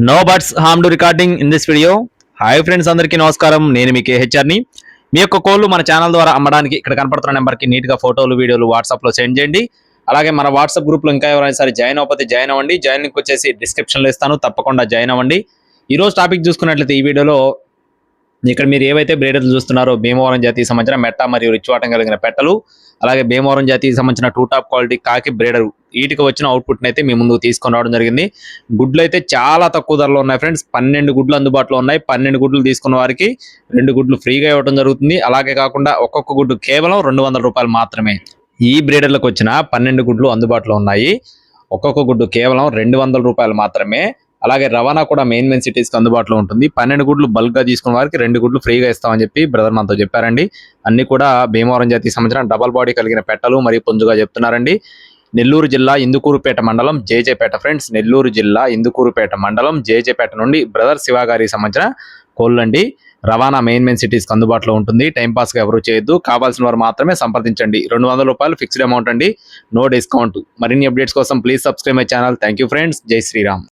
No birds harm to recording in this video. Hi friends, అందరికీ నమస్కారం. నేను మీ కేహెచ్ఆర్ని. మీ యొక్క కోళ్ళు మన ఛానల్ ద్వారా అమ్మడానికి ఇక్కడ కనపడుతున్న నెంబర్కి నీట్గా ఫోటోలు వీడియోలు వాట్సాప్లో సెండ్ చేయండి. అలాగే మన వాట్సాప్ గ్రూప్లో ఇంకా ఎవరైనా సరే జాయిన్ అవ్వకపోతే జాయిన్ అవ్వండి. జాయిన్ లింక్ వచ్చేసి డిస్క్రిప్షన్లో ఇస్తాను, తప్పకుండా జాయిన్ అవ్వండి. ఈరోజు టాపిక్ చూసుకున్నట్లయితే ఈ వీడియోలో ఇక్కడ మీరు ఏవైతే బ్రీడర్లు చూస్తున్నారో భీమవరం జాతికి సంబంధించిన మెట్ట మరియు రిచ్వాటం కలిగిన పెట్టలు, అలాగే భీమవరం జాతికి సంబంధించిన 2 టాప్ క్వాలిటీ కాకి బ్రీడర్ వీటికి వచ్చిన అవుట్పుట్ అయితే మీ ముందుకు తీసుకొని రావడం జరిగింది. గుడ్లు అయితే చాలా తక్కువ ధరలో ఉన్నాయి ఫ్రెండ్స్. 12 గుడ్లు అందుబాటులో ఉన్నాయి. 12 గుడ్లు తీసుకున్న వారికి 2 గుడ్లు ఫ్రీగా ఇవ్వడం జరుగుతుంది. అలాగే కాకుండా ఒక్కొక్క గుడ్డు కేవలం 200 రూపాయలు మాత్రమే. ఈ బ్రీడర్లకు వచ్చిన 12 గుడ్లు అందుబాటులో ఉన్నాయి. ఒక్కొక్క గుడ్డు కేవలం 200 రూపాయలు మాత్రమే. అలాగే రవాణా కూడా మెయిన్ సిటీస్కి అందుబాటులో ఉంటుంది. 12 గుడ్లు బల్క్గా తీసుకున్న వారికి 2 గుడ్లు ఫ్రీగా ఇస్తామని చెప్పి బ్రదర్ మనతో చెప్పారండి. అన్ని కూడా భీమవరం జాతికి సంబంధించిన డబల్ బాడీ కలిగిన పెట్టలు మరియు పుంజుగా చెప్తున్నారండి. నెల్లూరు జిల్లా ఇందుకూరుపేట మండలం జేజేపేట ఫ్రెండ్స్. నెల్లూరు జిల్లా ఇందుకూరుపేట మండలం జేజేపేట నుండి బ్రదర్ శివ గారికి సంబంధించిన కోళ్ళండి. రవాణా మెయిన్ సిటీస్కి అందుబాటులో ఉంటుంది. టైంపాస్గా ఎవరు చేయొద్దు, కావాల్సిన వారు మాత్రమే సంప్రదించండి. 200 రూపాయలు ఫిక్స్డ్ అమౌంట్ అండి, నో డిస్కౌంట్. మరిన్ని అప్డేట్స్ కోసం please subscribe my channel. Thank you friends. జై శ్రీరామ్.